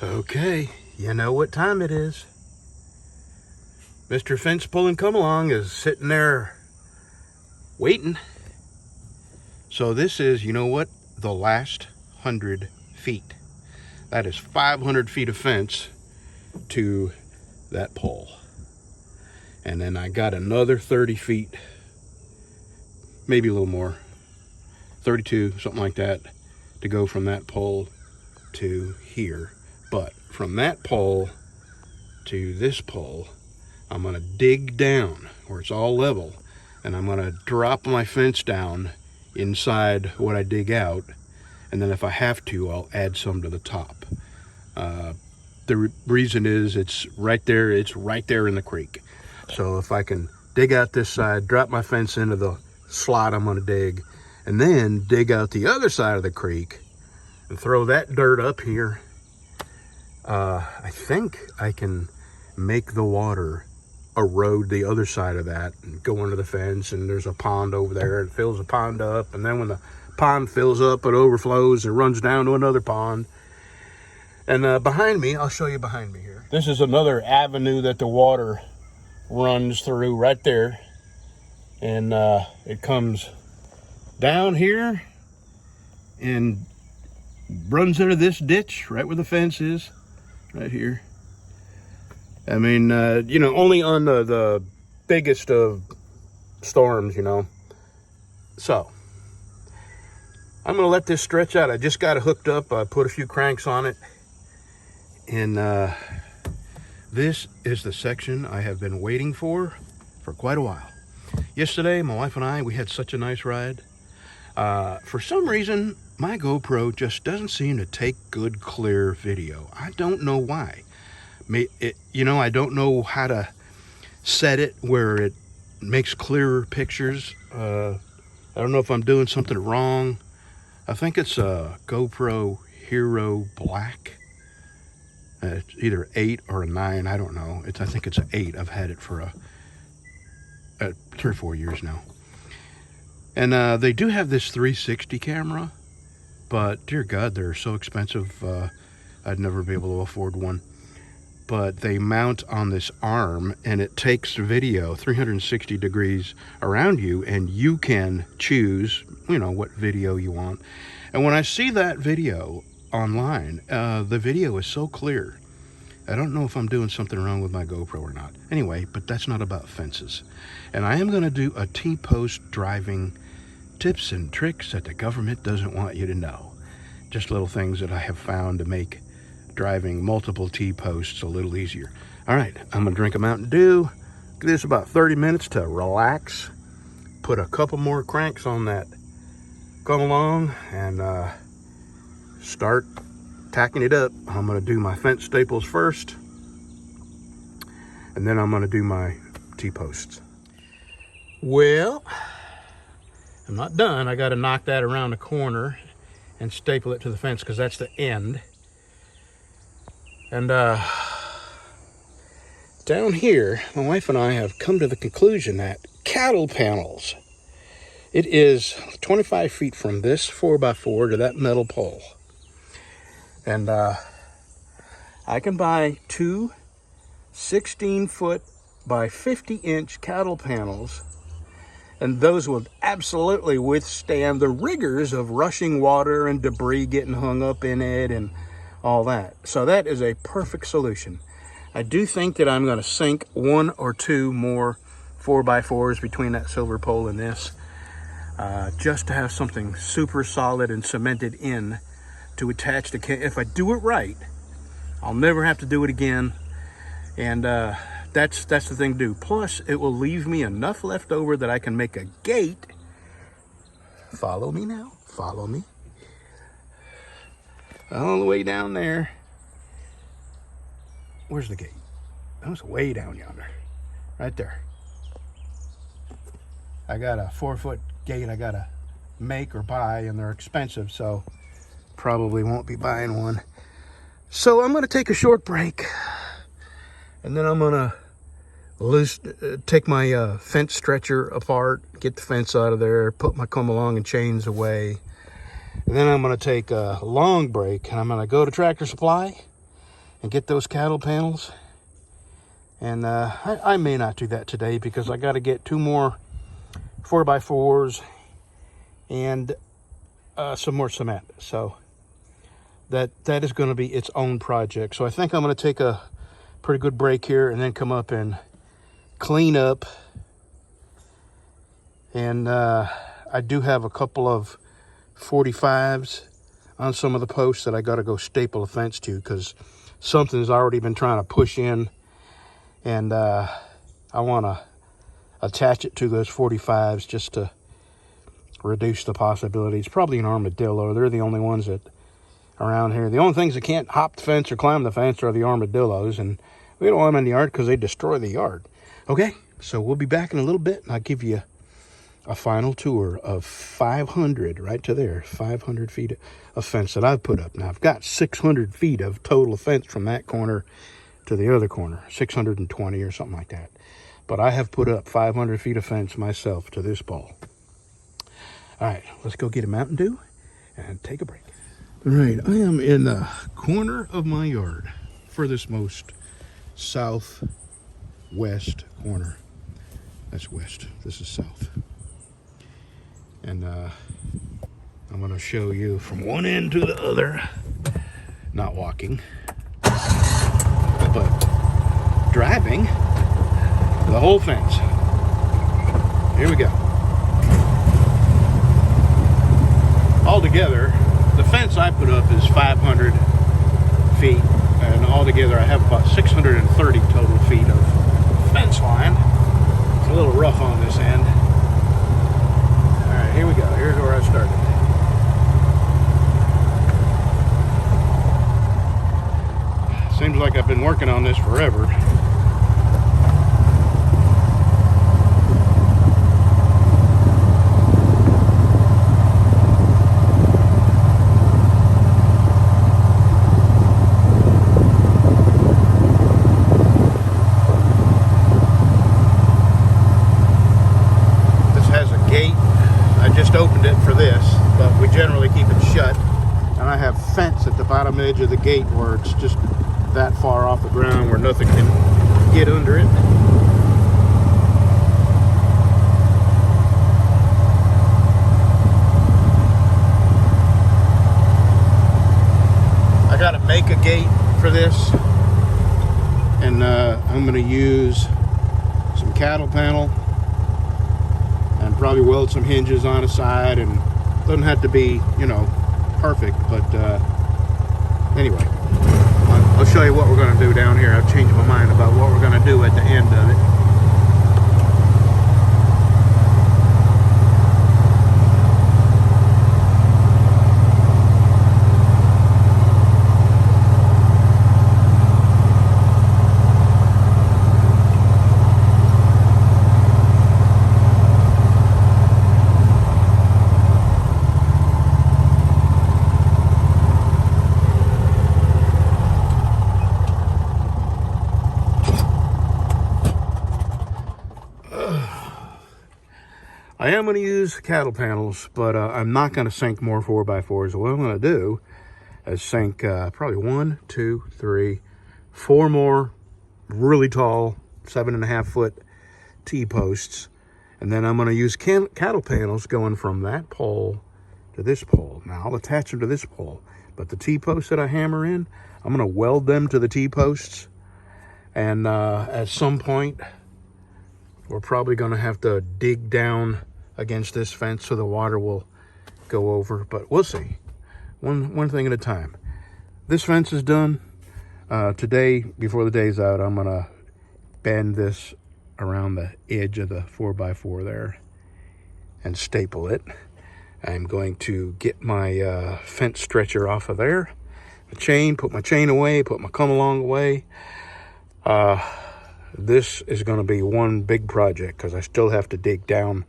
Okay, you know what time it is. Mr. Fence Pulling Come Along is sitting there waiting. So this is, you know what, the last 100 feet. That is 500 feet of fence to that pole. And then I got another 30 feet, maybe a little more, 32, something like that, to go from that pole to here. But from that pole to this pole, I'm gonna dig down where it's all level, and I'm gonna drop my fence down inside what I dig out, and then if I have to, I'll add some to the top. The reason is it's right there in the creek. So if I can dig out this side, drop my fence into the slot I'm gonna dig, and then dig out the other side of the creek and throw that dirt up here, I think I can make the water erode the other side of that and go under the fence, and there's a pond over there. It fills the pond up, and then when the pond fills up, it overflows and runs down to another pond. And behind me, I'll show you behind me here. This is another avenue that the water runs through right there. And it comes down here and runs into this ditch right where the fence is, right here. I mean, you know, only on the biggest of storms, you know. So, I'm going to let this stretch out. I just got it hooked up. I put a few cranks on it. And this is the section I have been waiting for quite a while. Yesterday, my wife and I, we had such a nice ride. For some reason, my GoPro just doesn't seem to take good, clear video. I don't know why. You know, I don't know how to set it where it makes clearer pictures. I don't know if I'm doing something wrong. I think it's a GoPro Hero Black. It's either 8 or a 9, I don't know. I think it's an 8. I've had it for 3 or 4 years now. And they do have this 360 camera, but dear God, they're so expensive. I'd never be able to afford one. But they mount on this arm, and it takes video 360 degrees around you, and you can choose, you know, what video you want. And when I see that video online, the video is so clear. I don't know if I'm doing something wrong with my GoPro or not. Anyway, but that's not about fences. And I am going to do a T-post driving tips and tricks that the government doesn't want you to know. Just little things that I have found to make driving multiple T-posts a little easier. All right, I'm gonna drink a Mountain Dew. Give this about 30 minutes to relax. Put a couple more cranks on that come along and start tacking it up. I'm gonna do my fence staples first, and then I'm gonna do my T-posts. Well, I'm not done. I gotta knock that around the corner and staple it to the fence because that's the end. And down here, my wife and I have come to the conclusion that cattle panels, it is 25 feet from this 4x4 to that metal pole. And I can buy two 16-foot by 50-inch cattle panels, and those will absolutely withstand the rigors of rushing water and debris getting hung up in it and all that. So that is a perfect solution. I do think that I'm going to sink 1 or 2 more 4x4s between that silver pole and this, just to have something super solid and cemented in to attach the if I do it right, I'll never have to do it again. And that's the thing to do. Plus, it will leave me enough left over that I can make a gate. Follow me now. Follow me. All the way down there. Where's the gate? That was way down yonder. Right there. I got a 4-foot gate I gotta make or buy, and they're expensive, so probably won't be buying one. So I'm gonna take a short break, and then I'm gonna take my fence stretcher apart, get the fence out of there, put my come along and chains away. And then I'm going to take a long break, and I'm going to go to Tractor Supply and get those cattle panels. And I may not do that today because I got to get 2 more 4x4s and some more cement. So that is going to be its own project. So I think I'm going to take a pretty good break here and then come up and clean up. And I do have a couple of 45s on some of the posts that I got to go staple a fence to because something's already been trying to push in, and I want to attach it to those 45s just to reduce the possibilities. Probably an armadillo. They're the only ones that around here. The only things that can't hop the fence or climb the fence are the armadillos, and we don't want them in the yard because they destroy the yard. Okay, so we'll be back in a little bit, and I'll give you a final tour of 500, right to there, 500 feet of fence that I've put up. Now, I've got 600 feet of total fence from that corner to the other corner, 620 or something like that. But I have put up 500 feet of fence myself to this ball. All right, let's go get a Mountain Dew and take a break. All right, I am in the corner of my yard, furthest most southwest corner. That's west, this is south. And I'm going to show you from one end to the other, not walking, but driving the whole fence. Here we go. Altogether, the fence I put up is 500 feet, and altogether I have about 630 total feet of fence line. It's a little rough on this end. Here we go. Here's where I started. Seems like I've been working on this forever. This has a gate. I just opened it for this, but we generally keep it shut. And I have fence at the bottom edge of the gate where it's just that far off the ground where nothing can get under it. I gotta make a gate for this, and I'm gonna use some cattle panel and probably weld some hinges on the side, and doesn't have to be, you know, perfect, but anyway, I'll show you what we're going to do down here. I've changed my mind about what we're going to do at the end of it. I am going to use cattle panels, but I'm not going to sink more 4x4s. What I'm going to do is sink probably 1, 2, 3, 4 more really tall 7.5 foot T-posts. And then I'm going to use cattle panels going from that pole to this pole. Now, I'll attach them to this pole, but the T-posts that I hammer in, I'm going to weld them to the T-posts. And at some point, we're probably going to have to dig down against this fence so the water will go over, but we'll see. One thing at a time. This fence is done. Today, before the day's out, I'm going to bend this around the edge of the 4x4 there and staple it. I'm going to get my fence stretcher off of there, the chain, put my chain away, put my come along away. This is going to be one big project because I still have to dig down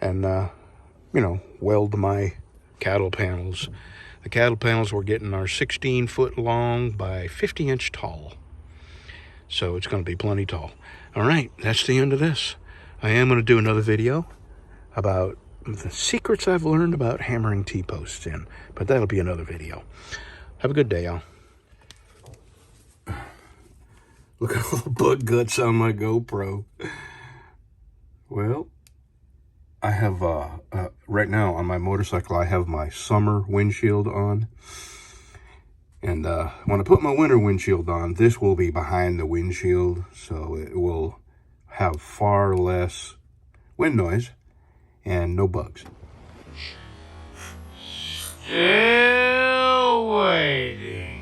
and, you know, weld my cattle panels. The cattle panels we're getting are 16 foot long by 50 inch tall. So it's going to be plenty tall. All right, that's the end of this. I am going to do another video about the secrets I've learned about hammering T-posts in, but that'll be another video. Have a good day, y'all. Look at all the bug guts on my GoPro. Well, I have, right now on my motorcycle, I have my summer windshield on. And when I put my winter windshield on, this will be behind the windshield. So it will have far less wind noise and no bugs. Still waiting.